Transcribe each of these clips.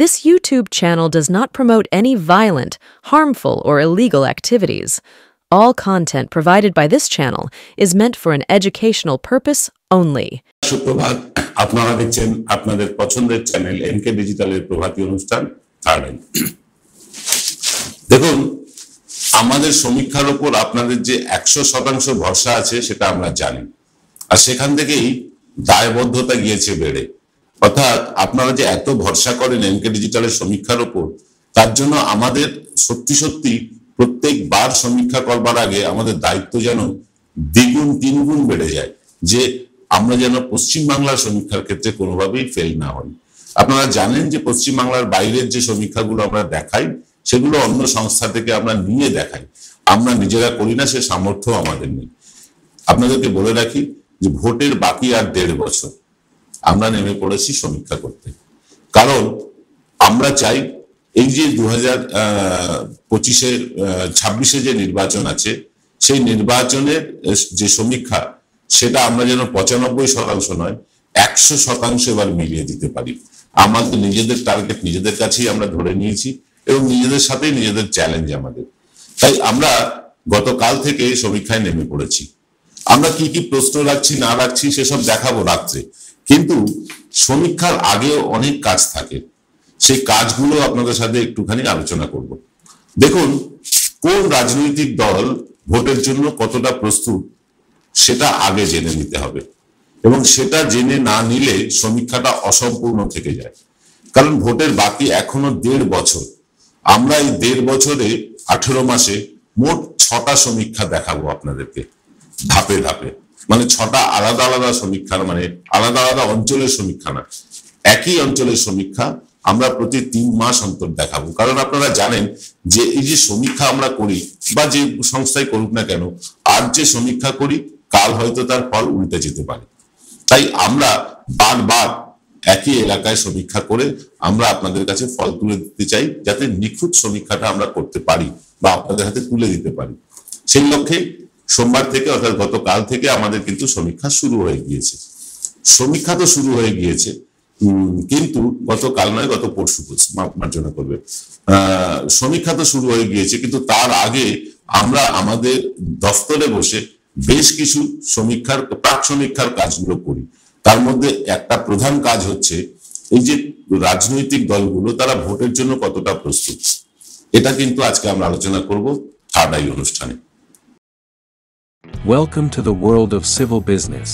This YouTube channel does not promote any violent, harmful, or illegal activities. All content provided by this channel is meant for an educational purpose only. সুপ্রভাত, আপনারা দেখছেন আপনাদের পছন্দের channel NK ডিজিটালের প্রভাতী অনুষ্ঠান third eye. দেখুন, আমাদের সমীক্ষার উপর আপনাদের যে 100% ভরসা আছে সেটা আমরা জানি, আর সেখান থেকেই দায়বদ্ধতা গিয়েছে বেড়ে। অর্থাৎ আপনারা যে এত ভরসা করেন এনকে ডিজিটালের সমীক্ষার উপর, তার জন্য আমাদের সত্যি সত্যি প্রত্যেকবার সমীক্ষা করবার আগে আমাদের দায়িত্ব যেন দ্বিগুণ তিনগুণ বেড়ে যায়, যে আমরা যেন পশ্চিমবাংলার সমীক্ষার ক্ষেত্রে কোনোভাবেই ফেল না হই। আপনারা জানেন যে পশ্চিমবাংলার বাইরের যে সমীক্ষাগুলো আমরা দেখাই সেগুলো অন্য সংস্থা থেকে আমরা নিয়ে দেখাই, আমরা নিজেরা করি না, সে সামর্থ্য আমাদের নেই। আপনাদেরকে বলে রাখি যে ভোটের বাকি আর 1.5 বছর আমরা নেমে পড়েছি সমীক্ষা করতে, কারণ আমরা চাই এই যে 2026 যে নির্বাচন আছে সেই নির্বাচনের যে সমীক্ষা সেটা আমরা যেন 95% নয় 100% এবার মিলিয়ে দিতে পারি। আমাদের নিজেদের টার্গেট নিজেদের কাছেই আমরা ধরে নিয়েছি এবং নিজেদের সাথেই নিজেদের চ্যালেঞ্জ আমাদের। তাই আমরা গতকাল থেকে সমীক্ষায় নেমে পড়েছি। আমরা কি কি প্রশ্ন রাখছি না রাখছি সেসব দেখাবো রাত্রে, কিন্তু সমীক্ষার আগেও অনেক কাজ থাকে, সেই কাজগুলো আপনাদের সাথে একটুখানি আলোচনা করব। দেখুন, কোন রাজনৈতিক দল ভোটের জন্য কতটা প্রস্তুত সেটা আগে জেনে নিতে হবে, এবং সেটা জেনে না নিলে সমীক্ষাটা অসম্পূর্ণ থেকে যায়। কারণ ভোটের বাকি এখনো 1.5 বছর। আমরা এই 1.5 বছরে 18 মাসে মোট 6টা সমীক্ষা দেখাবো আপনাদেরকে ধাপে ধাপে, মানে 6টা আলাদা আলাদা সমীক্ষার, মানে আলাদা আলাদা অঞ্চলের সমীক্ষা না, একই অঞ্চলের সমীক্ষা আমরা প্রতি 3 মাস অন্তর দেখাবো। কারণ আপনারা জানেন যে এই যে সমীক্ষা আমরা করি বা যে সংস্থায় করুক না কেন, আজ যে সমীক্ষা করি কাল হয়তো তার ফল উল্টে যেতে পারে। তাই আমরা বারবার একই এলাকায় সমীক্ষা করে আমরা আপনাদের কাছে ফল তুলে দিতে চাই, যাতে নিখুঁত সমীক্ষাটা আমরা করতে পারি বা আপনাদের হাতে তুলে দিতে পারি। সেই লক্ষ্যে সোমবার থেকে, অর্থাৎ গতকাল থেকে আমাদের কিন্তু সমীক্ষা শুরু হয়ে গিয়েছে। সমীক্ষা তো শুরু হয়ে গিয়েছে, কিন্তু গতকাল নয়, গত পরশু মার্জনা করবে, সমীক্ষা তো শুরু হয়ে গিয়েছে, কিন্তু তার আগে আমরা আমাদের দফতরে বসে বেশ কিছু সমীক্ষার প্রাক সমীক্ষার কাজগুলো করি। তার মধ্যে একটা প্রধান কাজ হচ্ছে এই যে রাজনৈতিক দলগুলো তারা ভোটের জন্য কতটা প্রস্তুত, এটা কিন্তু আজকে আমরা আলোচনা করব থার্ড আই অনুষ্ঠানে। Welcome to the world of civil business.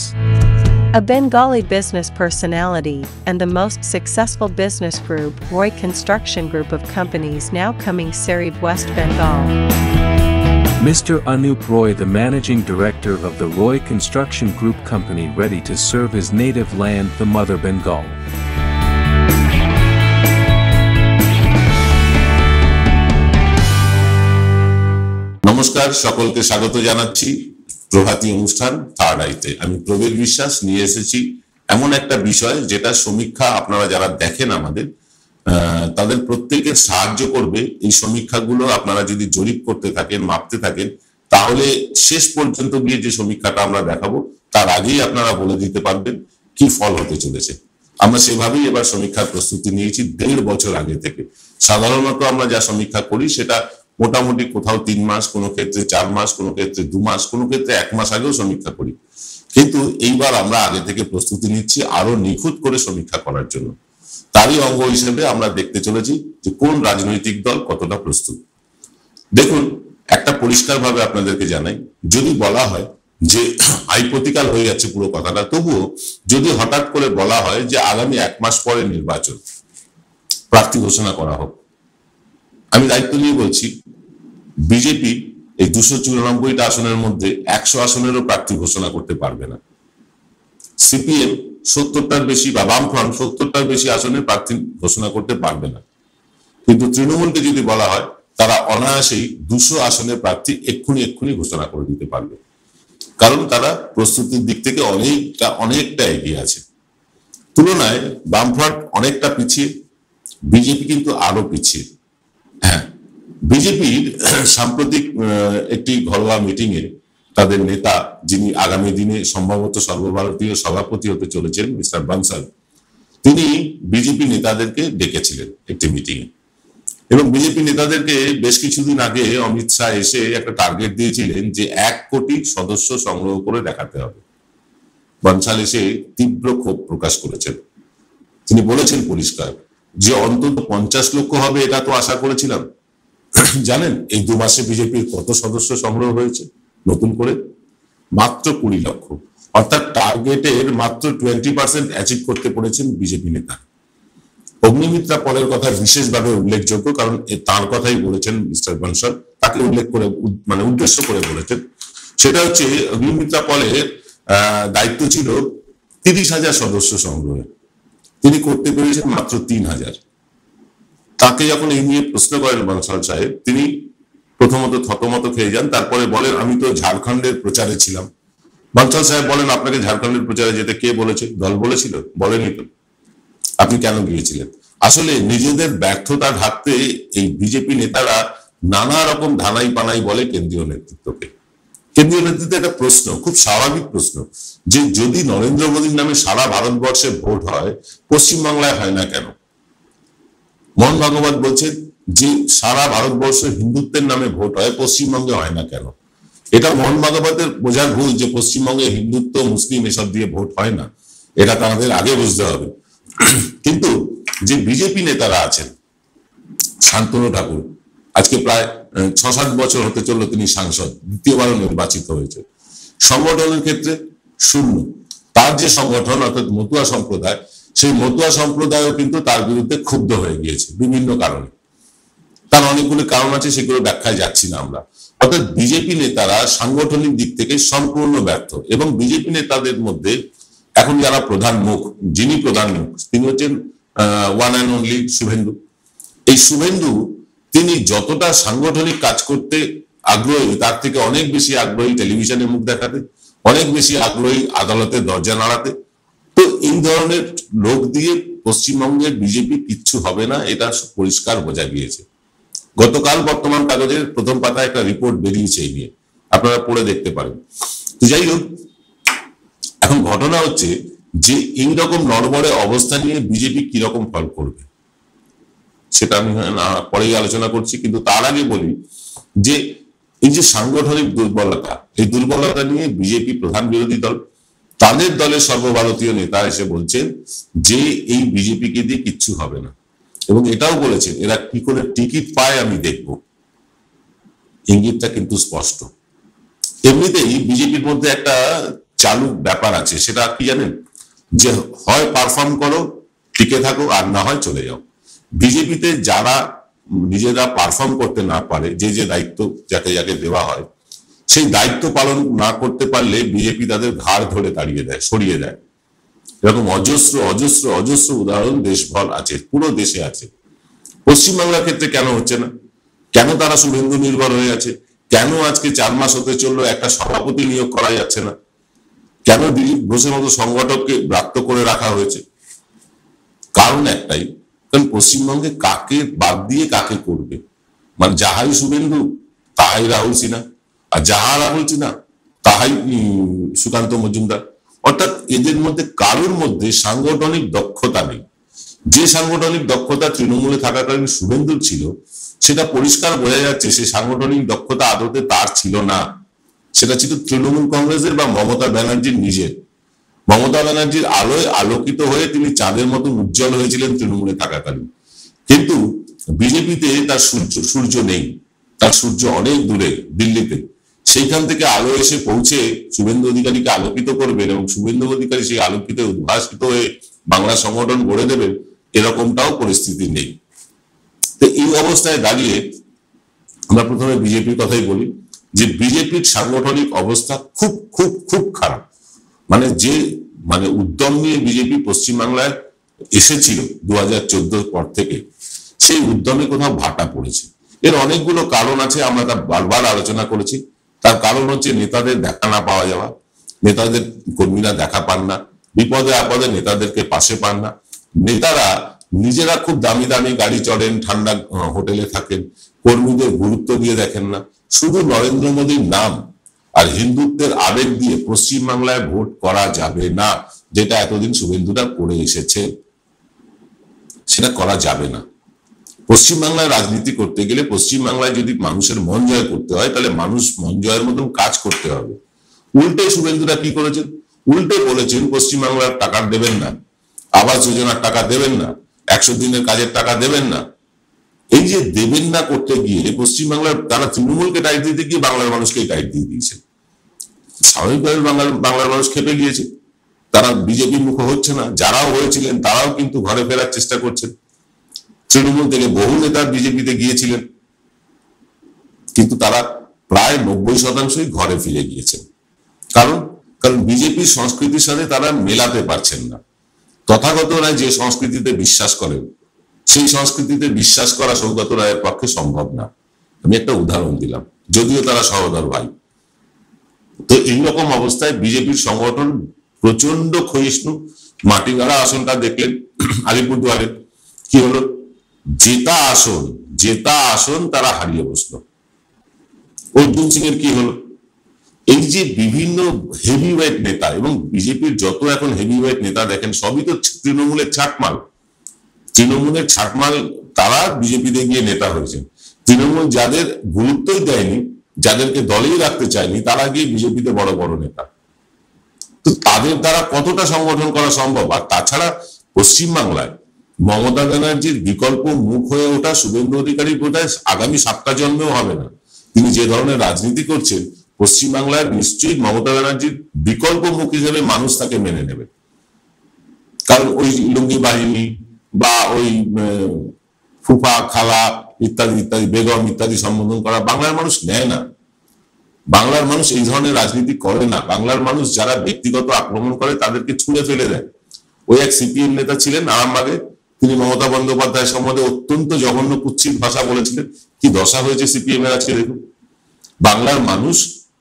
A Bengali business personality and the most successful business group, Roy Construction Group of companies, now coming Sarib, West Bengal. Mr. Anup Roy, the managing director of the Roy Construction Group company, ready to serve his native land, the mother Bengal. নমস্কার, সকলকে স্বাগত জানাচ্ছি প্রভাতী অনুষ্ঠান third আইতে। আমি প্রবীর বিশ্বাস নিয়ে এসেছি এমন একটা বিষয় যেটা সমীক্ষা আপনারা যারা দেখেন আমাদের, তাদের প্রত্যেকের সাহায্য করবে। এই সমীক্ষাগুলো আপনারা যদি জরিপ করতে থাকেন, মাপতে থাকেন, তাহলে শেষ পর্যন্ত গিয়ে যে সমীক্ষাটা আমরা দেখাবো তার আগেই আপনারা বলে দিতে পারবেন কি ফল হতে চলেছে। আমরা সেভাবেই এবার সমীক্ষার প্রস্তুতি নিয়েছি 1.5 বছর আগে থেকে। সাধারণত আমরা যা সমীক্ষা করি সেটা মোটামুটি কোথাও 3 মাস, কোনো ক্ষেত্রে 4 মাস, কোনো ক্ষেত্রে 2 মাস, কোনো ক্ষেত্রে 1 মাস আগেও সমীক্ষা করি, কিন্তু এইবার আমরা আগে থেকে প্রস্তুতি নিচ্ছি আরো নিখুঁত করে সমীক্ষা করার জন্য। তারই অঙ্গ হিসেবে আমরা দেখতে চলেছি যে কোন রাজনৈতিক দল কতটা প্রস্তুত। দেখুন, একটা পরিষ্কারভাবে আপনাদেরকে জানাই, যদি বলা হয় যে হাইপোথিক্যাল হয়ে যাচ্ছে পুরো কথাটা, তবুও যদি হঠাৎ করে বলা হয় যে আগামী 1 মাস পরে নির্বাচন, প্রার্থী ঘোষণা করা হোক, আমি দায়িত্ব নিয়ে বলছি বিজেপি এই 294টা আসনের মধ্যে 100 আসনেরও প্রার্থী ঘোষণা করতে পারবে না। সিপিএম 70টার বেশি বা বামফ্রন্ট 70টার বেশি আসনের প্রার্থী ঘোষণা করতে পারবে না। কিন্তু তৃণমূলকে যদি বলা হয়, তারা অনায়াসেই 200 আসনের প্রার্থী এক্ষুনি ঘোষণা করে দিতে পারবে, কারণ তারা প্রস্তুতির দিক থেকে অনেকটা এগিয়ে আছে। তুলনায় বামফ্রন্ট অনেকটা পিছিয়ে, বিজেপি কিন্তু আরো পিছিয়ে। হ্যাঁ, বিজেপির সাম্প্রতিক একটি ঘরোয়া মিটিং এ তাদের নেতা, যিনি আগামী দিনে সম্ভবত সর্বভারতীয় সভাপতি হতে চলেছেন, মিস্টার বানসাল, তিনি বিজেপি নেতাদেরকে ডেকেছিলেন একটি মিটিংয়ে, এবং বিজেপি নেতাদেরকে বেশ কিছুদিন আগে অমিত শাহ এসে একটা টার্গেট দিয়েছিলেন যে 1 কোটি সদস্য সংগ্রহ করে দেখাতে হবে। বনসাল এসে তীব্র ক্ষোভ প্রকাশ করেছেন। তিনি বলেছেন পরিষ্কার যে অন্তত 50 লক্ষ হবে এটা তো আশা করেছিলাম। জানেন এই 2 মাসে বিজেপির কত সদস্য সংগ্রহ হয়েছে নতুন করে? মাত্র 20 লক্ষ, অর্থাৎ টার্গেটের মাত্র 20% অ্যাচিভ করতে পেরেছেন বিজেপি নেতা। অগ্নিমিত্রা পলের কথা বিশেষভাবে উল্লেখযোগ্য, কারণ তার কথাই বলেছেন মিস্টার বনসাল, তাকে উল্লেখ করে উদ্দেশ্য করে বলেছেন। সেটা হচ্ছে অগ্নিমিত্রা পলের দায়িত্ব ছিল 30,000 সদস্য সংগ্রহে, তিনি করতে পেরেছেন মাত্র 3,000। তাকে যখন এই নিয়ে প্রশ্ন করেন বনসাল সাহেব, তিনি প্রথমত থতমত খেয়ে যান, তারপরে বলেন আমি তো ঝাড়খণ্ডের প্রচারে ছিলাম। বনসাল সাহেব বলেন আপনাকে ঝাড়খণ্ডের প্রচারে যেতে কে বলেছে? দল বলেছিল? বলেনি তো। আপনি কেন গিয়েছিলেন? আসলে নিজেদের ব্যর্থতা ঢাকতে এই বিজেপি নেতারা নানা রকম ধানাই পানাই বলে কেন্দ্রীয় নেতৃত্বকে। কেন্দ্রীয় নেতৃত্বে একটা প্রশ্ন, খুব স্বাভাবিক প্রশ্ন, যে যদি নরেন্দ্র মোদীর নামে সারা ভারতবর্ষে ভোট হয়, পশ্চিমবাংলায় হয় না কেন? মোহন ভাগবত বলছেন যে সারা ভারতবর্ষ হিন্দুত্বের নামে ভোট হয়, পশ্চিমবঙ্গে হয় না কেন? এটা মোহন ভাগবতের বোঝার ভুল যে পশ্চিমবঙ্গে হিন্দুত্ব মুসলিম এসব দিয়ে ভোট হয় না, এটা তাদের আগে বুঝতে হবে। কিন্তু যে বিজেপি নেতারা আছেন, শান্তনু ঠাকুর আজকে প্রায় 6-7 বছর হতে চললো তিনি সাংসদ, দ্বিতীয়বারও নির্বাচিত হয়েছে, সংগঠনের ক্ষেত্রে শূন্য। তার যে সংগঠন অর্থাৎ মতুয়া সম্প্রদায়, সেই মতুয়া সম্প্রদায়ও কিন্তু তার বিরুদ্ধে ক্ষুব্ধ হয়ে গিয়েছে বিভিন্ন কারণে। তার অনেকগুলো কারণ আছে, সেগুলো ব্যাখ্যায় যাচ্ছি না আমরা। অর্থাৎ বিজেপি নেতারা সাংগঠনিক দিক থেকে সম্পূর্ণ ব্যর্থ, এবং বিজেপি নেতাদের মধ্যে এখন যারা প্রধান মুখ, যিনি প্রধান মুখ, তিনি হচ্ছেন ওয়ান অ্যান্ড অনলি শুভেন্দু। এই শুভেন্দু তিনি যতটা সাংগঠনিক কাজ করতে আগ্রহী, তার থেকে অনেক বেশি আগ্রহী টেলিভিশনে মুখ দেখাতে, অনেক বেশি আগ্রহী আদালতের দরজা নাড়াতে। তো এই ধরনের লোক দিয়ে পশ্চিমবঙ্গের বিজেপি কিচ্ছু হবে না, এটা পরিষ্কার বোঝা গিয়েছে। গতকাল বর্তমান কাগজের প্রথম পাতায় একটা রিপোর্ট বেরিয়েছে এই নিয়ে, আপনারা পড়ে দেখতে পারেন। তো যাই হোক, এখন ঘটনা হচ্ছে যে এইরকম নড়বড়ে অবস্থা নিয়ে বিজেপি কিরকম ফল করবে সেটা আমি পরেই আলোচনা করছি। কিন্তু তার আগে বলি যে এই যে সাংগঠনিক দুর্বলতা, এই দুর্বলতা নিয়ে বিজেপি প্রধান বিরোধী দল, তাদের দলের সর্বভারতীয় নেতা এসে বলছেন যে এই বিজেপিকে দিয়ে কিচ্ছু হবে না, এবং এটাও বলেছেন এরা কি করে টিকিট পায় আমি দেখব। ইঙ্গিতটা কিন্তু স্পষ্ট। এমনিতেই বিজেপির মধ্যে একটা চালু ব্যাপার আছে, সেটা কি জানেন? যে হয় পারফর্ম করো, টিকে থাকো, আর না হয় চলে যাও। বিজেপিতে যারা নিজেরা পারফর্ম করতে না পারে, যে যে দায়িত্ব যাকে যাকে দেওয়া হয়, সেই দায়িত্ব পালন না করতে পারলে বিজেপি তাদের ঘাড় ধরে তাড়িয়ে দেয়, সরিয়ে দেয়। এরকম অজস্র অজস্র অজস্র উদাহরণ দেশভর আছে, পুরো দেশে আছে। পশ্চিমবাংলার ক্ষেত্রে কেন হচ্ছে না? কেন তারা শুভেন্দু নির্ভর হয়ে আছে? কেন আজকে 4 মাস হতে চললো একটা সভাপতি নিয়োগ করা যাচ্ছে না? কেন দিলীপ ঘোষের মতো সংগঠককে ব্রাত্য করে রাখা হয়েছে? কারণ একটাই, কারণ পশ্চিমবঙ্গে কাকে বাদ দিয়ে কাকে করবে, মানে যাহাই শুভেন্দু তাহাই রাহুল সিনহা, আর যাহা রাহুল সিনহা তাহাই সুকান্ত মজুমদার। অর্থাৎ এদের মধ্যে কারোর মধ্যে সাংগঠনিক দক্ষতা নেই। যে সাংগঠনিক দক্ষতা তৃণমূলে থাকাকালীন শুভেন্দুর ছিল, সেটা পরিষ্কার বোঝা যাচ্ছে সেই সাংগঠনিক দক্ষতা আদতে তার ছিল না, সেটা ছিল তৃণমূল কংগ্রেসের বা মমতা ব্যানার্জির নিজের। মমতা ব্যানার্জির আলোয় আলোকিত হয়ে তিনি চাঁদের মতো উজ্জ্বল হয়েছিলেন তৃণমূলে থাকাকালীন। কিন্তু বিজেপিতে তার সূর্য নেই, তার সূর্য অনেক দূরে দিল্লিতে। সেইখান থেকে আলো এসে পৌঁছে শুভেন্দু অধিকারীকে আলোকিত করবেন, এবং শুভেন্দু অধিকারী সেই আলোকিত উদ্ভাসিত হয়ে বাংলা সংগঠন গড়ে দেবেন, এরকমটাও পরিস্থিতি নেই। তো এই অবস্থায় দাঁড়িয়ে আমরা প্রথমে বিজেপির কথাই বলি, যে বিজেপির সাংগঠনিক অবস্থা খুব খুব খুব খারাপ। মানে উদ্যম নিয়ে বিজেপি পশ্চিমবাংলায় এসেছিল 2014 পর থেকে, সেই উদ্যমে কোথাও ভাটা পড়েছে। এর অনেকগুলো কারণ আছে, আমরা তা বারবার আলোচনা করেছি। তার কারণ হচ্ছে নেতাদের দেখা না পাওয়া যাওয়া, নেতাদের কর্মীরা দেখা পান না, বিপদে আপদে নেতাদেরকে পাশে পান না। নেতারা নিজেরা খুব দামি দামি গাড়ি চড়েন, ঠান্ডা হোটেলে থাকেন, কর্মীদের গুরুত্ব দিয়ে দেখেন না। শুধু নরেন্দ্র মোদীর নাম আর হিন্দুত্বের আবেগ দিয়ে পশ্চিমবাংলায় ভোট করা যাবে না, যেটা এতদিন শুভেন্দুরা করে এসেছে। সেটা করা যাবে না। পশ্চিমবাংলায় রাজনীতি করতে গেলে, পশ্চিমবাংলায় যদি মানুষের মন জয় করতে হয়, তাহলে মানুষ মন জয়ের মতন কাজ করতে হবে। উল্টে শুভেন্দুরা কি করেছেন? উল্টে বলেছেন পশ্চিমবাংলার টাকা দেবেন না, আবাস যোজনার টাকা দেবেন না, 100 দিনের কাজের টাকা দেবেন না। এই যে দেবেন না করতে গিয়ে পশ্চিমবাংলার, তারা তৃণমূলকে টাইট দিতে গিয়ে বাংলার মানুষকে টাইট দিয়ে দিয়েছে। স্বাভাবিকভাবে বাংলার মানুষ খেপে গিয়েছে, তারা বিজেপির মুখ হচ্ছে না। যারাও হয়েছিলেন তারাও কিন্তু ঘরে ফেরার চেষ্টা করছেন। তৃণমূল থেকে বহু নেতা বিজেপিতে গিয়েছিলেন, কিন্তু তারা প্রায় 90% ঘরে ফিরে গিয়েছেন। কারণ বিজেপির সংস্কৃতির সাথে তারা মেলাতে পারছেন না। তথাগত রায় যে সংস্কৃতিতে বিশ্বাস করেন, সেই সংস্কৃতিতে বিশ্বাস করা সৌগত রায়ের পক্ষে সম্ভব না। আমি একটা উদাহরণ দিলাম, যদিও তারা সহোদর ভাই। তো এইরকম অবস্থায় বিজেপির সংগঠন প্রচন্ড ক্ষয়িষ্ণু। মাটিগাড়া আসনটা দেখলেন আলিপুরদুয়ারে, কি হলো? জেতা আসন তারা হারিয়ে বসলো। অর্জুন সিং এর কি হলো? এই যে বিভিন্ন হেভিওয়েট নেতা, এবং বিজেপির যত এখন হেভিওয়েট নেতা দেখেন, সবই তো তৃণমূলের ছাটমাল। তৃণমূলের ছাটমাল, তারা বিজেপিতে গিয়ে নেতা হয়েছেন। তৃণমূল যাদের গুরুত্বই দেয়নি, যাদেরকে দলেই রাখতে চায়নি, তারা গিয়ে বিজেপিতে বড় বড় নেতা। তো তাদের দ্বারা কতটা সংগঠন করা সম্ভব? আর তাছাড়া পশ্চিমবাংলায় মমতা ব্যানার্জির বিকল্প মুখ হয়ে ওঠা শুভেন্দু অধিকারী বোধহয় আগামী 7টা জন্মেও হবে না। তিনি যে ধরনের রাজনীতি করছেন, পশ্চিমবাংলায় নিশ্চয়ই মমতা ব্যানার্জির বিকল্প মুখ হিসেবে মানুষ তাকে মেনে নেবে। কারণ ওই লুঙ্গি বাহিনী বা ওই ফুফা, খালা ইত্যাদি ইত্যাদি, বেগম ইত্যাদি সম্বোধন করা বাংলার মানুষ নেয় না। বাংলার মানুষ এই ধরনের রাজনীতি করে না। বাংলার মানুষ যারা ব্যক্তিগত আক্রমণ করে তাদেরকে ছুঁড়ে ফেলে দেয়। ওই এক সিপিএম নেতা ছিলেন আরামবাগে, তিনি মমতা বন্দ্যোপাধ্যায় সম্বন্ধে অত্যন্ত জঘন্য কুৎসিত ভাষা বলেছিলেন। কি দশা হয়েছে সিপিএম এর আজকে দেখুন। বাংলার মানুষ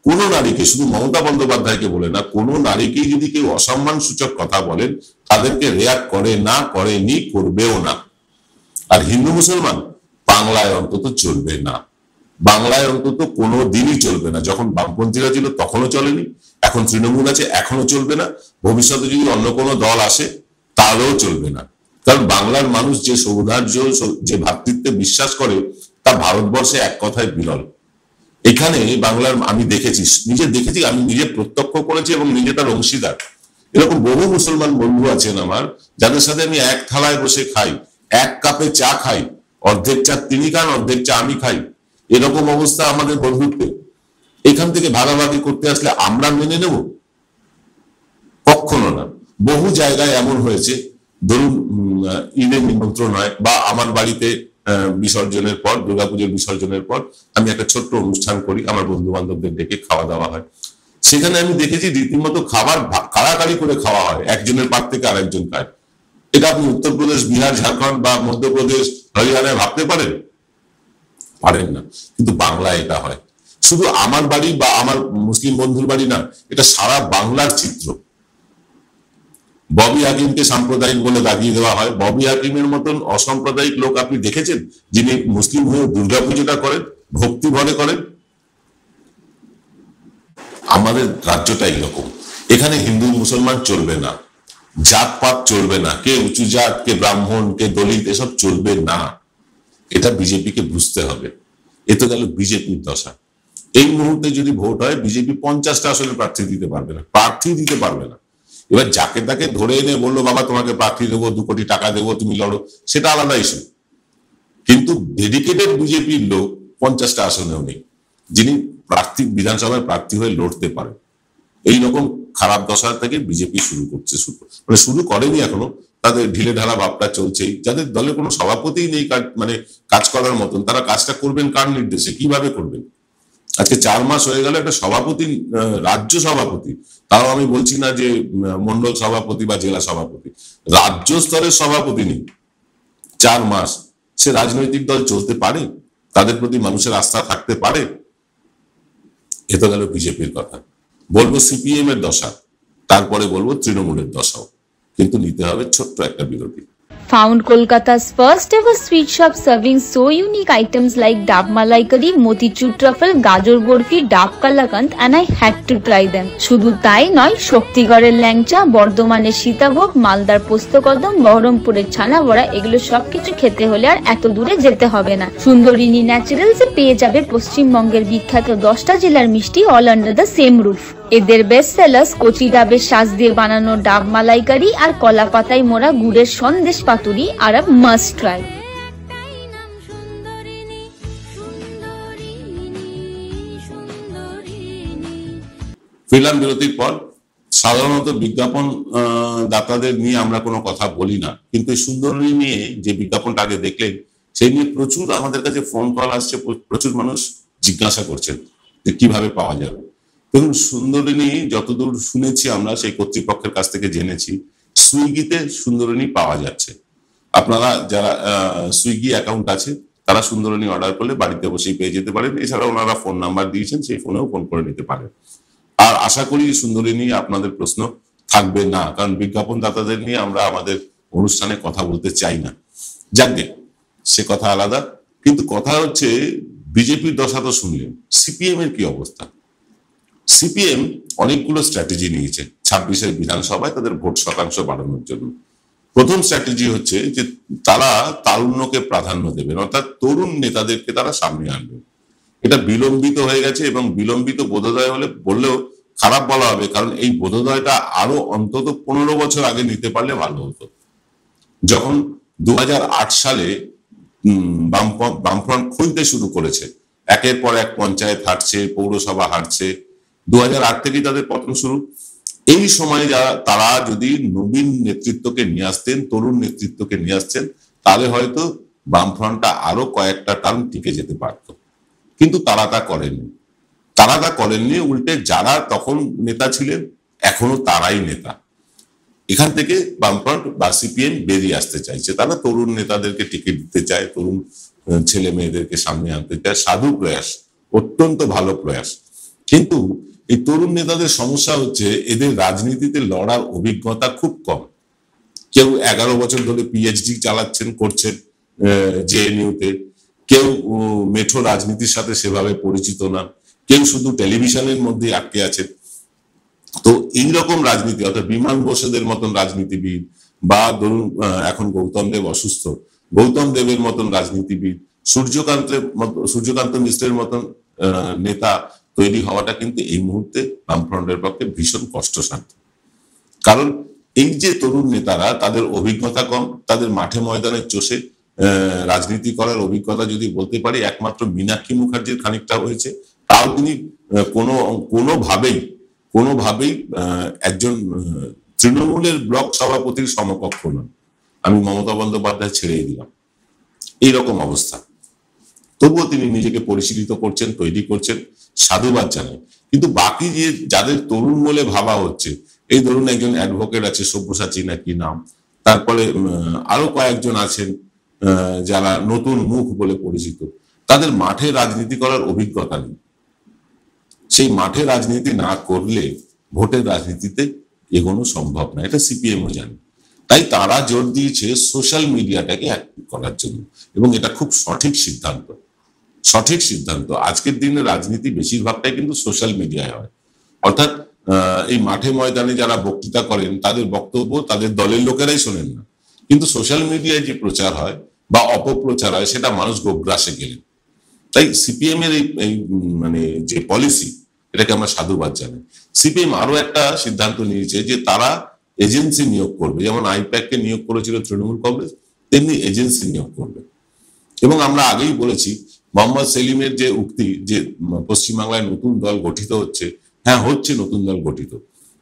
কোন নারীকে, শুধু মমতা বন্দ্যোপাধ্যায়কে বলে না, কোন নারীকে যদি কেউ অসম্মান সূচক কথা বলেন, তাদেরকে রেয়াক্ট করে না, করেনি, করবেও না। আর হিন্দু মুসলমান বাংলায় অন্তত চলবে না। বাংলায় অন্তত কোনো দিনই চলবে না। যখন বামপন্থীরা ছিল তখনও চলেনি, এখন তৃণমূল আছে এখনো চলবে না, ভবিষ্যতে যদি অন্য কোনো দল আসে তাহলেও চলবে না। কারণ বাংলার মানুষ যে সৌহার্দ্য, যে ভ্রাতৃত্বে বিশ্বাস করে, তা ভারতবর্ষে এক কথায় বিরল। এখানে বাংলার, আমি দেখেছি, আমি নিজে প্রত্যক্ষ করেছি এবং নিজে তার অংশীদার। এরকম বহু মুসলমান বন্ধু আছেন আমার, যাদের সাথে আমি এক থালায় বসে খাই, এক কাপে চা খাই, অর্ধেক চা তিনি খান, অর্ধেক চা আমি খাই। এরকম অবস্থা আমাদের বন্ধুত্বে। এখান থেকে ভাগাভাগি করতে আসলে আমরা মেনে নেব? কখনো না। বহু জায়গায় এমন হয়েছে, ধরুন ঈদের নিমন্ত্রণ হয়, বা আমার বাড়িতে বিসর্জনের পর, দুর্গাপুজোর বিসর্জনের পর আমি একটা ছোট্ট অনুষ্ঠান করি, আমার বন্ধু বান্ধবদের ডেকে খাওয়া দাওয়া হয়। সেখানে আমি দেখেছি রীতিমতো খাবার কাড়াকাড়ি করে খাওয়া হয়, একজনের পাত থেকে আরেকজন খায়। এটা আপনি উত্তরপ্রদেশ, বিহার, ঝাড়খণ্ড বা মধ্যপ্রদেশ, হরিয়ানায় ভাবতে পারেন? পারেন না। কিন্তু বাংলায় এটা হয়। শুধু আমার বাড়ি বা আমার মুসলিম বন্ধুর বাড়ি না, এটা সারা বাংলার চিত্র। ববি হাকিমকে সাম্প্রদায়িক বলে দাগিয়ে দেওয়া হয়। ববি হাকিমের মতন অসাম্প্রদায়িক লোক আপনি দেখেছেন, যিনি মুসলিম হয়ে দুর্গাপুজোটা করেন, ভক্তি ভরে করেন? আমাদের রাজ্যটা এইরকম। এখানে হিন্দু মুসলমান চলবে না, জাতপাত চলবে না, কে উঁচু জাত, কে ব্রাহ্মণ, কে দলিত, এসব চলবে না। এটা বিজেপিকে বুঝতে হবে। এ তো গেল বিজেপির দশা। এই মুহূর্তে যদি ভোট হয়, বিজেপি 50টা আসলে প্রার্থী দিতে পারবে না। এবার যাকে তাকে ধরে এনে বললো, বাবা তোমাকে প্রার্থী দেবো, 2 কোটি টাকা দেবো, তুমি লড়ো, সেটা আলাদা ইস্যু। কিন্তু ডেডিকেটেড বিজেপির লোক 50টা আসনেও নেই, যিনি বিধানসভায় প্রার্থী হয়ে লড়তে পারে। এইরকম খারাপ দশা থেকে বিজেপি শুরু করেনি এখনো, তাদের ঢিলে ঢালা ভাবটা চলছেই। যাদের দলে কোনো সভাপতি নেই কাজ করার মতন, তারা কাজটা করবেন কার নির্দেশে, কিভাবে করবেন? আজকে 4 মাস হয়ে গেল একটা সভাপতি, রাজ্য সভাপতি, তাও আমি বলছি না যে মন্ডল সভাপতি বা জেলা সভাপতি, রাজ্য স্তরের সভাপতি নেই। 4 মাস সে রাজনৈতিক দল চলতে পারে? তাদের প্রতি মানুষের আস্থা থাকতে পারে? এ তো গেল বিজেপির কথা। বলবো সিপিএম এর দশা, তারপরে বলবো তৃণমূলের দশাও, কিন্তু নিতে হবে ছোট্ট একটা বিরতি। Found Kolkata's first ever sweet shop serving so unique items like Dab Malai Curry, Motichur Truffle, Gajor Borfi, Dab Kalakand, and I had to try them. শুধু তাই নয়, শক্তিগড়ের ল্যাংচা, বর্ধমানের সীতাভোগ, মালদার পোস্তকদম, বহরমপুরের ছানা বড়া, এগুলো সবকিছু খেতে হলে আর এত দূরে যেতে হবে না। সুন্দরিনী ন্যাচারালসে পেয়ে যাবে পশ্চিমবঙ্গের বিখ্যাত 10টা জেলার মিষ্টি all under the same roof. এদের বেস্ট সেলার্স কচি ডাবের শাঁস দিয়ে বানানো ডাব মালাইকারি আর কলা পাতায় মোড়া গুড়ের সন্দেশ পাতুরি আর মাস্ট ট্রাই। ফিরলাম বিরতির পর। সাধারণত বিজ্ঞাপন দাতাদের নিয়ে আমরা কোনো কথা বলি না, কিন্তু সুন্দরী নিয়ে যে বিজ্ঞাপনটা আগে দেখলেন সেই নিয়ে প্রচুর আমাদের কাছে ফোন কল আসছে, প্রচুর মানুষ জিজ্ঞাসা করছেন যে কিভাবে পাওয়া যাবে। দেখুন, সুন্দরিনী যতদূর শুনেছি আমরা সেই কর্তৃপক্ষের কাছ থেকে জেনেছি সুইগিতে সুন্দরিনী পাওয়া যাচ্ছে। আপনারা যারা সুইগি অ্যাকাউন্ট আছে তারা সুন্দরিনী অর্ডার করলে বাড়িতে বসেই পেয়ে যেতে পারেন। এছাড়া ওনারা ফোন নাম্বার দিয়েছেন, সেই ফোনেও ফোন করে নিতে পারেন। আর আশা করি সুন্দরিনী আপনাদের প্রশ্ন থাকবে না, কারণ বিজ্ঞাপন দাতাদের নিয়ে আমরা আমাদের অনুষ্ঠানে কথা বলতে চাই না। যাকে সে কথা আলাদা, কিন্তু কথা হচ্ছে বিজেপির দশা তো শুনলেন, সিপিএম এর কি অবস্থা। সিপিএম অনেকগুলো স্ট্র্যাটেজি নিয়েছে 26-এর বিধানসভায় তাদের ভোট শতাংশ বাড়ানোর জন্য। প্রথম স্ট্র্যাটেজি হচ্ছে যে তারা তারুণ্যকে প্রাধান্য দেবেন, অর্থাৎ তরুণ নেতাদেরকে তারা সামনে আনবেন। এটা বিলম্বিত হয়ে গেছে, এবং বিলম্বিত বোধোদয় হলে বললেও খারাপ বলা হবে, কারণ এই বোধোদয়টা আরো অন্তত 15 বছর আগে নিতে পারলে ভালো হতো। যখন 2008 সালে বামফ্রন্ট খুলতে শুরু করেছে, একের পর এক পঞ্চায়েত হারছে, পৌরসভা হারছে, 2008 থেকেই তাদের পতন শুরু। এই সময় তারা যদি নবীন নেতৃত্বকে নিয়ে আসতেন, তরুণ নেতৃত্বকে নিয়ে আসতেন, তাহলে হয়তো বামফ্রন্টটা আরো কয়েকটা টার্ম টিকে যেতে পারত। কিন্তু তারা তা করেননি। উল্টে যারা তখন নেতা ছিলেন এখনো তারাই নেতা। এখান থেকে বামফ্রন্ট বা সিপিএম বেরিয়ে আসতে চাইছে। তারা তরুণ নেতাদেরকে টিকিট দিতে চায়, তরুণ ছেলে মেয়েদেরকে সামনে আনতে চায়। সাধু প্রয়াস, অত্যন্ত ভালো প্রয়াস। কিন্তু এই তরুণ নেতাদের সমস্যা হচ্ছে এদের রাজনীতিতে লড়ার অভিজ্ঞতা খুব কম। কেউ 11 বছর ধরে পিএইচডি করছেন জেএনইউতে, কেউ মেঠো রাজনীতির সাথে সেভাবে পরিচিত না, কেউ শুধু টেলিভিশনের মধ্যে আটকে আছে। তো এইরকম রাজনীতি, অর্থাৎ বিমান বসুদের মতন রাজনীতিবিদ, বা ধরুন এখন গৌতম দেব অসুস্থ, গৌতম দেবের মতন রাজনীতিবিদ, সূর্যকান্ত মিশ্রের মতন নেতা তৈরি হওয়াটা কিন্তু এই মুহূর্তে বামফ্রন্টের পক্ষে ভীষণ কষ্টসাধ্য। কারণ এই যে তরুণ নেতারা, তাদের অভিজ্ঞতা কম, তাদের মাঠে ময়দানে চষে রাজনীতি করার অভিজ্ঞতা যদি বলতে পারি একমাত্র মীনাক্ষী মুখার্জির খানিকটা হয়েছে, তাও তিনি কোনোভাবেই একজন তৃণমূলের ব্লক সভাপতির সমকক্ষ নন। আমি মমতা বন্দ্যোপাধ্যায় ছেড়েই দিলাম, এইরকম অবস্থা। তবুও তিনি নিজেকে পরিশীলিত করছেন, তৈরি করছেন, সাধুবাদ জানায়। কিন্তু বাকি যে যাদের তরুণ বলে ভাবা হচ্ছে, এই ধরুন একজন অ্যাডভোকেট আছে সব্যসাচী নাকি নাম, তারপরে আরো কয়েকজন আছেন যারা নতুন মুখ বলে পরিচিত, তাদের মাঠে রাজনীতি করার অভিজ্ঞতা নেই। সেই মাঠে রাজনীতি না করলে ভোটের রাজনীতিতে এগোনো সম্ভব না, এটা সিপিএমও জানে। তাই তারা জোর দিয়েছে সোশ্যাল মিডিয়াটাকে অ্যাক্টিভ করার জন্য, এবং এটা খুব সঠিক সিদ্ধান্ত। আজকের দিনে রাজনীতি বেশিরভাগটাই কিন্তু সোশ্যাল মিডিয়ায় হয়। অর্থাৎ এই মাঠে ময়দানে যারা বক্তৃতা করেন তাদের বক্তব্য তাদের দলের লোকেরাই শোনেন না, কিন্তু সোশ্যাল মিডিয়ায় যে প্রচার হয় বা অপপ্রচার হয় সেটা মানুষ গোগ্রাসে গেলেন। তাই সিপিএম এর এই মানে যে পলিসি, এটাকে আমরা সাধুবাদ জানাই। সিপিএম আরো একটা সিদ্ধান্ত নিয়েছে যে তারা এজেন্সি নিয়োগ করবে, যেমন আইপ্যাককে নিয়োগ করেছিল তৃণমূল কংগ্রেস, তেমনি এজেন্সি নিয়োগ করবে। এবং আমরা আগেই বলেছি মোহাম্মদ সেলিমের যে উক্তি যে পশ্চিমবাংলায় নতুন দল গঠিত হচ্ছে, হ্যাঁ হচ্ছে নতুন দল গঠিত,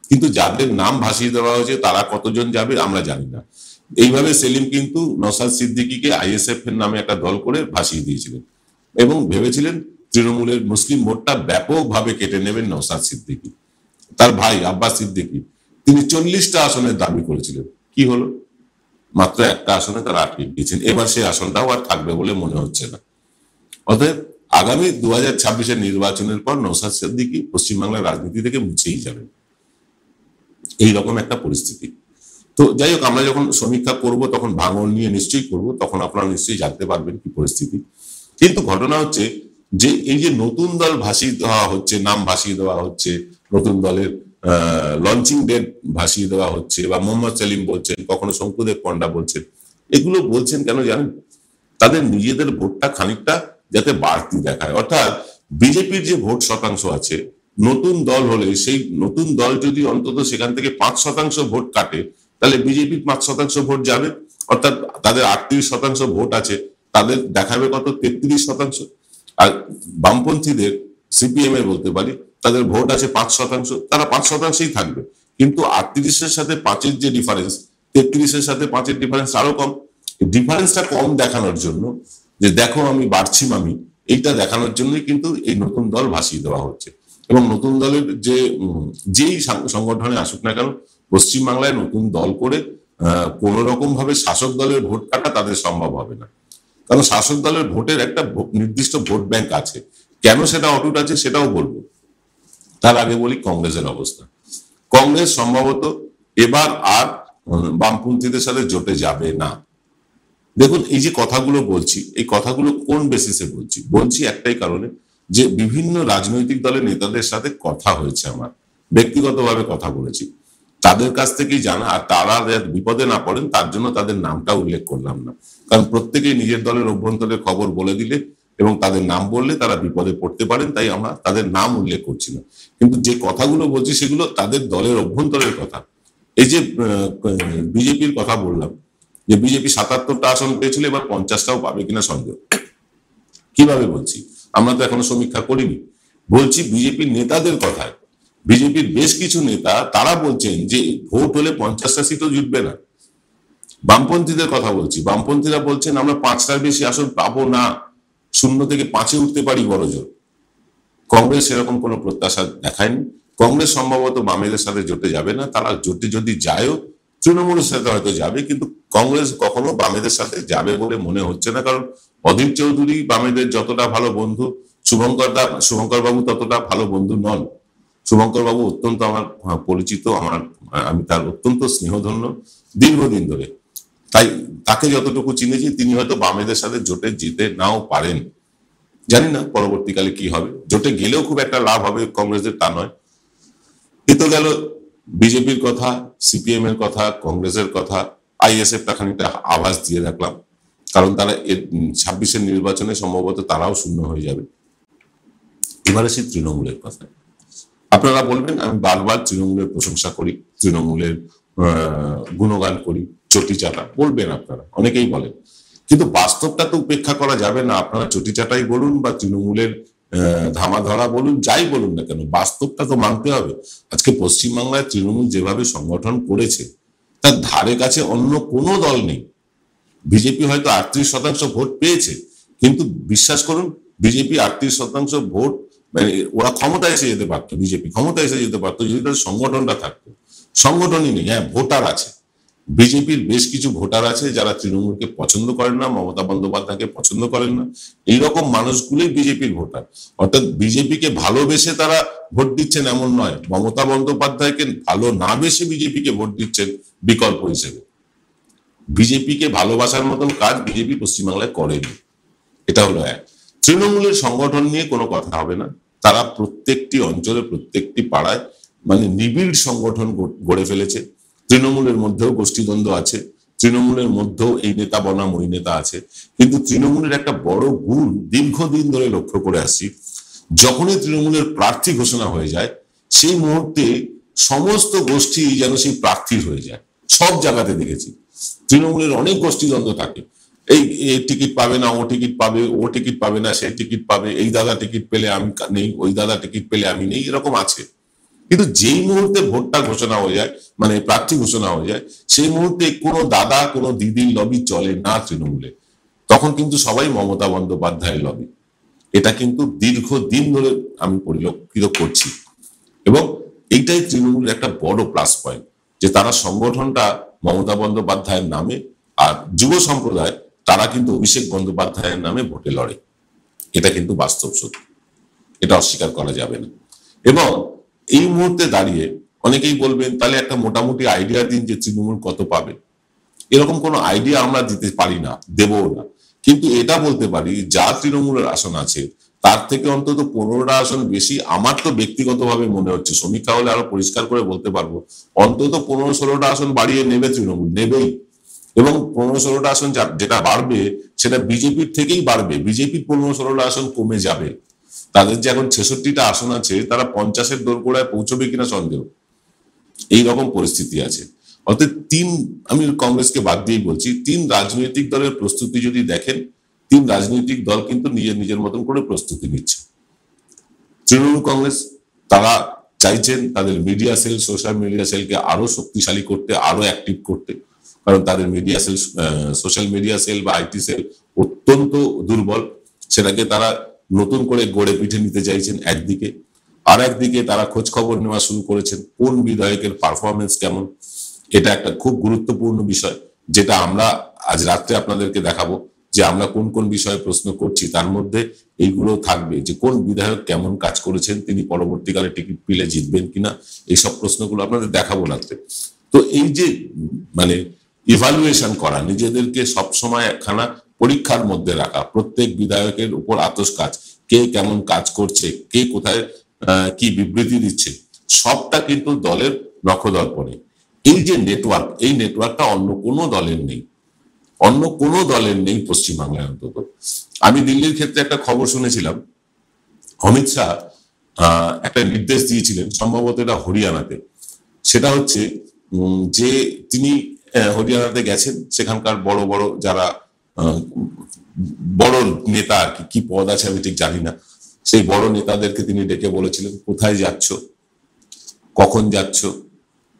কিন্তু যাদের নাম ভাসিয়ে দেওয়া হয়েছে তারা কতজন যাবে আমরা জানি না। এইভাবে সেলিম কিন্তু নওশাদ সিদ্দিকীকে আইএসএফ এর নামে একটা দল করে ভাসিয়ে দিয়েছিলেন, এবং ভেবেছিলেন তৃণমূলের মুসলিম ভোটটা ব্যাপকভাবে কেটে নেবেন নওশাদ সিদ্দিকী। তার ভাই আব্বাস সিদ্দিকী, তিনি 40টা আসনের দাবি করেছিলেন। কি হলো? মাত্র একটা আসনে তারা আটকে গিয়েছেন। এবার সেই আসনটাও আর থাকবে বলে মনে হচ্ছে না। অতএব আগামী 2026-এর নির্বাচনের পর নওশাদ সিদ্দিকী পশ্চিমবাংলার রাজনীতি থেকে মুছেই যাবেন, এইরকম একটা পরিস্থিতি। তো যাই হোক, আমরা যখন সমীক্ষা করব তখন ভাঙন নিয়ে নিশ্চয়ই করব, তখন আপনারা নিশ্চয়ই জানতে পারবেন কি পরিস্থিতি। কিন্তু ঘটনা হচ্ছে যে এই যে নতুন দল ভাসিয়ে দেওয়া হচ্ছে, নাম ভাসিয়ে দেওয়া হচ্ছে, নতুন দলের লঞ্চিং ডেট ভাসিয়ে দেওয়া হচ্ছে, বা মোহাম্মদ সেলিম বলছেন, কখনো শঙ্কুদেব পণ্ডা বলছেন, এগুলো বলছেন কেন জানেন? তাদের নিজেদের ভোটটা খানিকটা যাতে বাড়তি দেখায়। অর্থাৎ বিজেপির যে ভোট শতাংশ আছে, নতুন দল হলে সেই নতুন দল যদি অন্তত সেখান থেকে 5% ভোট কাটে, তাহলে বিজেপির 5% ভোট যাবে। অর্থাৎ তাদের 38% ভোট আছে, তাদের দেখাবে কত? 33%। আর বামপন্থীদের, সিপিএম এর বলতে পারি, তাদের ভোট আছে 5%, তারা 5%ই থাকবে। কিন্তু 38-এর সাথে 5-এর যে ডিফারেন্স, 33-এর সাথে 5-এর ডিফারেন্স আরো কম। ডিফারেন্সটা কম দেখানোর জন্য, যে দেখো আমি বাড়ছি মামি, এইটা দেখানোর জন্যই কিন্তু এই নতুন দল ভাসিয়ে দেওয়া হচ্ছে। এবং নতুন দলের যেই সংগঠনে আসুক না কেন, পশ্চিমবাংলায় নতুন দল করে কোন রকম ভাবে শাসক দলের ভোট কাটা তাদের সম্ভব হবে না। কারণ শাসক দলের ভোটের একটা নির্দিষ্ট ভোট ব্যাংক আছে। কেন সেটা অটুট আছে সেটাও বলবো। তার আগে বলি কংগ্রেসের অবস্থা। কংগ্রেস সম্ভবত এবার আর বামপন্থীদের সাথে জোটে যাবে না। দেখুন, এই যে কথাগুলো বলছি, এই কথাগুলো কোন বেসিসে বলছি? বলছি একটাই কারণে, যে বিভিন্ন রাজনৈতিক দলের নেতাদের সাথে কথা হয়েছে, আমার ব্যক্তিগতভাবে কথা বলেছি, তাদের কাছ থেকেই জানা। আর তারা বিপদে না পড়েন তার জন্য তাদের নামটা উল্লেখ করলাম না, কারণ প্রত্যেকেই নিজের দলের অভ্যন্তরের খবর বলে দিলে এবং তাদের নাম বললে তারা বিপদে পড়তে পারেন, তাই আমরা তাদের নাম উল্লেখ করছি না। কিন্তু যে কথাগুলো বলছি সেগুলো তাদের দলের অভ্যন্তরের কথা। এই যে বিজেপির কথা বললাম, যে বিজেপি 77টা আসন পেয়েছিল, এবার 50টাও পাবে কিনা সন্দেহ। কিভাবে বলছি? আমরা তো এখনো সমীক্ষা করিনি। বলছি বিজেপির নেতাদের কথায়। বিজেপির বেশ কিছু নেতা তারা বলছেন যে ভোট হলে 50টা সিটও জুটবে না। বামপন্থীদের কথা বলছি, বামপন্থীরা বলছেন আমরা 5টার বেশি আসন পাবো না, 0 থেকে 5-এ উঠতে পারি বড় জোর। কংগ্রেস এরকম কোনো প্রত্যাশা দেখায়নি। কংগ্রেস সম্ভবত বামেদের সাথে জোটে যাবে না। তারা জোটে যদি যায়ও তৃণমূলের সাথে হয়তো যাবে, কিন্তু কংগ্রেস কখনো বামেদের সাথে যাবে বলে মনে হচ্ছে না। কারণ অধীর চৌধুরী বামেদের যতটা ভালো বন্ধু, শুভঙ্কর বাবু ততটা ভালো বন্ধু নন। শুভঙ্কর বাবু অত্যন্ত আমার পরিচিত, আমি তার অত্যন্ত স্নেহধন্য দীর্ঘদিন ধরে। তাই তাকে যতটুকু চিনেছি, তিনি হয়তো বামেদের সাথে জোটে যেতে নাও পারেন। জানি না পরবর্তীকালে কি হবে। জোটে গেলেও খুব একটা লাভ হবে কংগ্রেসের, তা নয়। এ তো গেল বিজেপির কথা, সিপিএম এর কথা, কংগ্রেসের কথা। আইএসএফটা খানিকটা আভাস দিয়ে রাখলাম, কারণ তারা 26-এর নির্বাচনে সম্ভবত তারাও শূন্য হয়ে যাবে। এবারে সেই তৃণমূলের কথা। আপনারা বলবেন আমি বারবার তৃণমূলের প্রশংসা করি, তৃণমূলের গুণগান করি, চটি চাটা বলবেন আপনারা, অনেকেই বলেন। কিন্তু বাস্তবটা তো উপেক্ষা করা যাবে না। আপনারা চটি চাটাই বলুন বা তৃণমূলের ধামা ধরা বলুন, যাই বলুন না কেন, বাস্তবটা তো মানতে হবে। আজকে পশ্চিমবাংলায় তৃণমূল যেভাবে সংগঠন করেছে, তার ধারে কাছে অন্য কোনো দল নেই। বিজেপি হয়তো 38% ভোট পেয়েছে, কিন্তু বিশ্বাস করুন বিজেপি 38% ভোট, মানে ওরা ক্ষমতায় এসে যেতে পারতো, বিজেপি ক্ষমতায় এসে যেতে পারতো যদি তাদের সংগঠনটা থাকতো। সংগঠনই নেই। হ্যাঁ, ভোটার আছে। বিজেপির বেশ কিছু ভোটার আছে যারা তৃণমূলকে পছন্দ করেন না, মমতা বন্দ্যোপাধ্যায়কে পছন্দ করেন না। এইরকম মানুষগুলোই বিজেপির ভোটার। অর্থাৎ বিজেপিকে ভালোবেসে তারা ভোট দিচ্ছেন এমন নয়, মমতা বন্দ্যোপাধ্যায়কে ভালো না বেসে বিজেপিকে ভোট দিচ্ছেন বিকল্প হিসেবে। বিজেপিকে ভালোবাসার মতন কাজ বিজেপি পশ্চিমবাংলায় করেনি। এটা হলো এক। তৃণমূলের সংগঠন নিয়ে কোনো কথা হবে না। তারা প্রত্যেকটি অঞ্চলে, প্রত্যেকটি পাড়ায় মানে নিবিড় সংগঠন গড়ে ফেলেছে। তৃণমূলের মধ্যেও গোষ্ঠীদ্বন্দ্ব আছে, তৃণমূলের মধ্যেও এই নেতা বনাম ওই নেতা আছে। কিন্তু তৃণমূলের একটা বড় গুণ দীর্ঘদিন ধরে লক্ষ্য করে আসছি, যখনই তৃণমূলের প্রার্থী ঘোষণা হয়ে যায়, সেই মুহূর্তে সমস্ত গোষ্ঠী যেন সেই প্রার্থীর হয়ে যায়। সব জায়গাতে দেখেছি তৃণমূলের অনেক গোষ্ঠীদ্বন্দ্ব থাকে। এই টিকিট পাবে না, ও টিকিট পাবে, ও টিকিট পাবে না, সে টিকিট পাবে, এই দাদা টিকিট পেলে আমি নেই, ওই দাদা টিকিট পেলে আমি নেই, এরকম আছে। কিন্তু যেই মুহূর্তে ভোটটা ঘোষণা হয়ে যায়, মানে প্রার্থী ঘোষণা হয়ে যায়, সেই মুহূর্তে কোনো দাদা, কোনো দিদির লবি চলে না তৃণমূলে। তখন কিন্তু সবাই মমতা বন্দ্যোপাধ্যায়ের লবি। এটা কিন্তু দীর্ঘদিন ধরে আমি পরিলক্ষিত করছি, এবং এইটাই তৃণমূলের একটা বড় প্লাস পয়েন্ট, যে তারা সংগঠনটা মমতা বন্দ্যোপাধ্যায়ের নামে, আর যুব সম্প্রদায় তারা কিন্তু অভিষেক বন্দ্যোপাধ্যায়ের নামে ভোটে লড়ে। এটা কিন্তু বাস্তব সত্য, এটা অস্বীকার করা যাবে না। এবং এই মুহূর্তে দাঁড়িয়ে অনেকেই বলবেন তাহলে একটা মোটামুটি আইডিয়া দিন যে তৃণমূল কত পাবে। এরকম কোনো আইডিয়া আমরা দিতে পারি না, দেবও না। কিন্তু এটা বলতে পারি যা তৃণমূলের আসন আছে তার থেকে অন্তত 15টা আসন বেশি। আমার তো ব্যক্তিগতভাবে মনে হচ্ছে, সমীক্ষা হলে আরো পরিষ্কার করে বলতে পারবো, অন্তত 15-16টা আসন বাড়িয়ে নেবে তৃণমূল, নেবেই। এবং 15-16টা আসন যেটা বাড়বে সেটা বিজেপির থেকেই বাড়বে, বিজেপির 15-16টা আসন কমে যাবে। তাদের যে এখন 66টা আসন আছে তারা 50-এর দোরগোড়ায় পৌঁছবে কিনা সন্দেহ, এইরকম পরিস্থিতি আছে। অর্থাৎ আমি কংগ্রেসকে বাদ দিয়েই বলছি, 3 রাজনৈতিক দলের প্রস্তুতি যদি দেখেন, 3 রাজনৈতিক দল কিন্তু নিজের মতন করে প্রস্তুতি নিচ্ছে। তৃণমূল কংগ্রেস তারা চাইছেন তাদের মিডিয়া সেল, সোশ্যাল মিডিয়া সেলকে আরো শক্তিশালী করতে, আরো অ্যাক্টিভ করতে, কারণ তাদের media cell, social media cell বা আইটি সেল অত্যন্ত দুর্বল। সেটাকে তারা নতুন করে গড়ে পিঠে নিতে চাইছেন একদিকে, আর একদিকে তারা খোঁজ খবর নেওয়া শুরু করেছেন কোন বিধায়কের পারফরমেন্স কেমন। এটা একটা খুব গুরুত্বপূর্ণ বিষয়, যেটা আমরা আজ রাত্রে আপনাদেরকে দেখাবো যে আমরা কোন কোন বিষয়ে প্রশ্ন করছি। তার মধ্যে এইগুলো থাকবে যে কোন বিধায়ক কেমন কাজ করেছেন, তিনি পরবর্তীকালে টিকিট পেলে জিতবেন কিনা, এইসব প্রশ্নগুলো আপনাদের দেখাবো রাত্রে। তো এই যে মানে ইভালুয়েশন করা, নিজেদেরকে সবসময় একখানা পরীক্ষার মধ্যে রাখা, প্রত্যেক বিধায়কের উপর আতশ কাজ, কে কেমন কাজ করছে, কে কোথায় কি বিবৃতি দিচ্ছে, সবটা কিন্তু দলের নখদর্পণে। এই যে নেটওয়ার্ক, এই নেটওয়ার্কটা অন্য কোনো দলের নেই, অন্য কোনো দলের নেই পশ্চিমবাংলায় অন্তত। আমি দিল্লির ক্ষেত্রে একটা খবর শুনেছিলাম, অমিত শাহ একটা নির্দেশ দিয়েছিলেন, সম্ভবত এটা হরিয়ানাতে। সেটা হচ্ছে যে তিনি হরিয়ানাতে গেছেন, সেখানকার বড় বড় যারা বড় নেতা আর কি পদ আছে আমি ঠিক জানি না, সেই বড় নেতাদেরকে তিনি ডেকে বলেছিলেন কোথায় যাচ্ছ, কখন যাচ্ছ,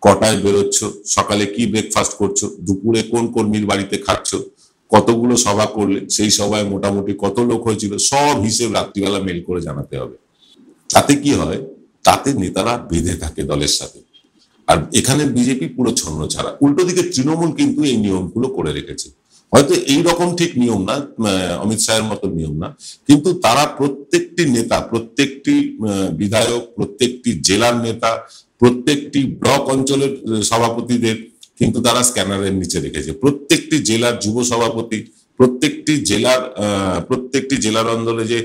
কটায় বেরোচ্ছ, সকালে কি ব্রেকফাস্ট করছো, দুপুরে কোন কর্মীর বাড়িতে খাচ্ছ, কতগুলো সভা করলে, সেই সভায় মোটামুটি কত লোক হয়েছিল, সব হিসেব রাত্রিবেলা মেল করে জানাতে হবে। তাতে কি হয়, তাতে নেতারা বেঁধে থাকে দলের সাথে। আর এখানে বিজেপি পুরো ছন্ন ছাড়া। উল্টো দিকে তৃণমূল কিন্তু এই নিয়মগুলো করে রেখেছে, হয়তো এইরকম ঠিক নিয়ম না, অমিত শাহের মতো নিয়ম না, কিন্তু তারা প্রত্যেকটি নেতা, প্রত্যেকটি বিধায়ক, প্রত্যেকটি জেলার নেতা, প্রত্যেকটি ব্লক অঞ্চলের সভাপতিদের কিন্তু তারা স্ক্যানারের নিচে রেখেছে। প্রত্যেকটি জেলার যুব সভাপতি, প্রত্যেকটি জেলার অঞ্চলে যে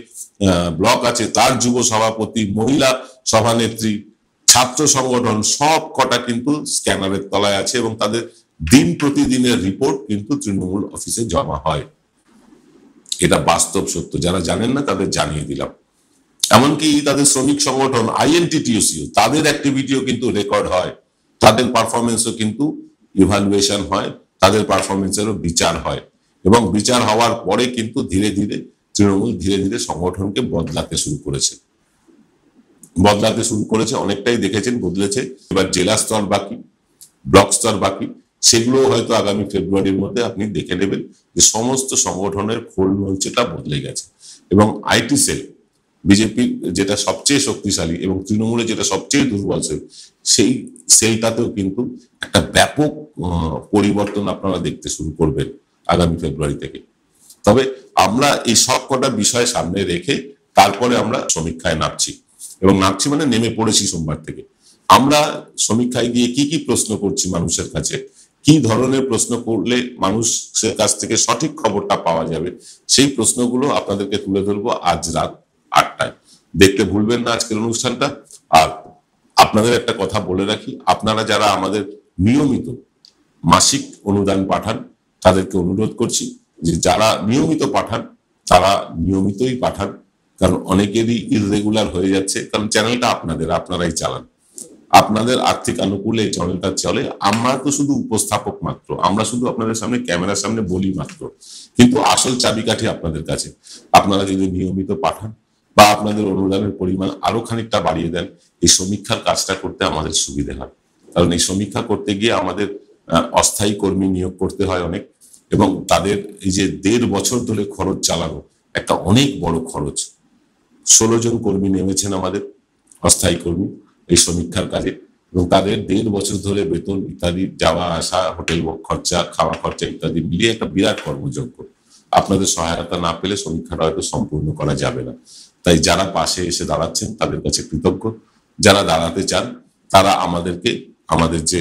ব্লক আছে তার যুব সভাপতি, মহিলা সভানেত্রী, ছাত্র সংগঠন, সব কটা কিন্তু স্ক্যানারের তলায় আছে এবং তাদের দিন প্রতিদিনের রিপোর্ট কিন্তু তৃণমূল অফিসে জমা হয়। এটা বাস্তব সত্য, যারা জানেন না তাদের জানিয়ে দিলাম। এমনকি তাদের শ্রমিক সংগঠন আইএনটিটিইউসি, তাদের অ্যাক্টিভিটিও কিন্তু রেকর্ড হয়, তাদের পারফরমেন্সও কিন্তু ইভালুয়েশন হয়, তাদের পারফরমেন্সেরও বিচার হয়। এবং বিচার হওয়ার পরে কিন্তু ধীরে ধীরে তৃণমূল সংগঠনকে বদলাতে শুরু করেছে, অনেকটাই দেখেছেন বদলেছে। এবার জেলা স্তর বাকি, ব্লক স্তর বাকি, সেগুলো হয়তো আগামী ফেব্রুয়ারির মধ্যে আপনি দেখে নেবেন যে সমস্ত সংগঠনের খোল মঞ্চটা বদলে গেছে। এবং আইটি সেল, বিজেপির যেটা সবচেয়ে শক্তিশালী এবং তৃণমূলের যেটা সবচেয়ে দুর্বল সেল, সেই সেলটাতেও কিন্তু একটা ব্যাপক পরিবর্তন আপনারা দেখতে শুরু করবেন আগামী ফেব্রুয়ারি থেকে। তবে আমরা এই সব কটা বিষয় সামনে রেখে তারপরে আমরা সমীক্ষায় নামছি, এবং নামছি মানে নেমে পড়েছি সোমবার থেকে। আমরা সমীক্ষায় গিয়ে কি কি প্রশ্ন করছি মানুষের কাছে, কি ধরনের প্রশ্ন করলে মানুষের কাছ থেকে সঠিক খবরটা পাওয়া যাবে, সেই প্রশ্নগুলো আপনাদেরকে তুলে ধরবো আজ রাত 8টায়। দেখতে ভুলবেন না আজকের অনুষ্ঠানটা। আর আপনাদের একটা কথা বলে রাখি, আপনারা যারা আমাদের নিয়মিত মাসিক অনুদান পাঠান তাদেরকে অনুরোধ করছি যে যারা নিয়মিত পাঠান তারা নিয়মিতই পাঠান, কারণ অনেকেরই ইররেগুলার হয়ে যাচ্ছে, কারণ চ্যানেলটা আপনারাই চালান, আপনাদের আর্থিক অনুকূলে এই চ্যানেলটা চলে। আমরা তো শুধু উপস্থাপক মাত্র, আমরা শুধু আপনাদের সামনে ক্যামেরার সামনে বলি মাত্র, কিন্তু আসল চাবিকাঠি আপনাদের কাছে। আপনারা যদি নিয়মিত পাঠান বা আপনাদের অনুদানের পরিমাণ আরো খানিকটা বাড়িয়ে দেন, এই সমীক্ষার কাজটা করতে আমাদের সুবিধে হয়। কারণ এই সমীক্ষা করতে গিয়ে আমাদের অস্থায়ী কর্মী নিয়োগ করতে হয় অনেক, এবং তাদের এই যে 1.5 বছর ধরে খরচ চালানো একটা অনেক বড় খরচ। 16 জন কর্মী নেমেছেন আমাদের অস্থায়ী কর্মী এই সমীক্ষার কাজে, এবং তাদের 1.5 বছর ধরে বেতন ইত্যাদি, যাওয়া আসা, হোটেল খরচা, খাওয়া খরচা ইত্যাদি মিলিয়ে একটা বিরাট কর্মযজ্ঞ। আপনাদের সহায়তা না পেলে সমীক্ষাটা হয়তো সম্পূর্ণ করা যাবে না। তাই যারা পাশে এসে দাঁড়াচ্ছেন তাদের কাছে কৃতজ্ঞ, যারা দাঁড়াতে চান তারা আমাদেরকে আমাদের যে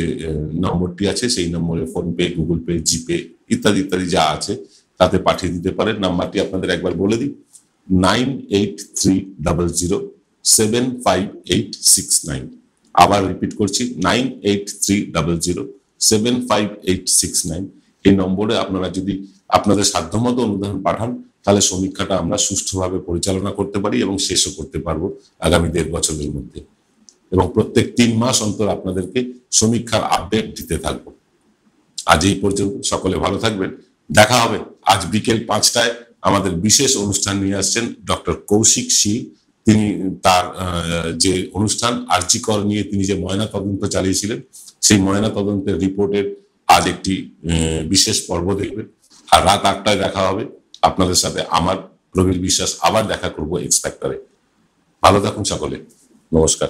নম্বরটি আছে সেই নম্বরে ফোনপে, গুগল পে, জিপে ইত্যাদি ইত্যাদি যা আছে তাতে পাঠিয়ে দিতে পারেন। নাম্বারটি আপনাদের একবার বলে দিই, 9830075869। আবার রিপিট করছি, 9830075869। এই নম্বরে আপনারা যদি আপনাদের সাধ্যমতো অনুদান পাঠান, তাহলে সমীক্ষাটা আমরা সুষ্ঠুভাবে পরিচালনা করতে পারি এবং শেষও করতে পারবো আগামী 1.5 বছরের মধ্যে। এবং প্রত্যেক 3 মাস অন্তর আপনাদেরকে সমীক্ষার আপডেট দিতে থাকবো। আজ এই পর্যন্ত, সকলে ভালো থাকবেন। দেখা হবে আজ বিকেল 5টায়। আমাদের বিশেষ অনুষ্ঠান নিয়ে আসছেন ডক্টর কৌশিক শীল। তিনি তার যে অনুষ্ঠান আরজি কর নিয়ে তিনি যে ময়না তদন্ত চালিয়েছিলেন, সেই ময়না তদন্তের রিপোর্টের আজ একটি বিশেষ পর্ব দেখবেন। আর রাত 8টায় দেখা হবে আপনাদের সাথে। আমার প্রবীর বিশ্বাস আবার দেখা করবো এক্স ফ্যাক্টরে। ভালো থাকুন সকলে, নমস্কার।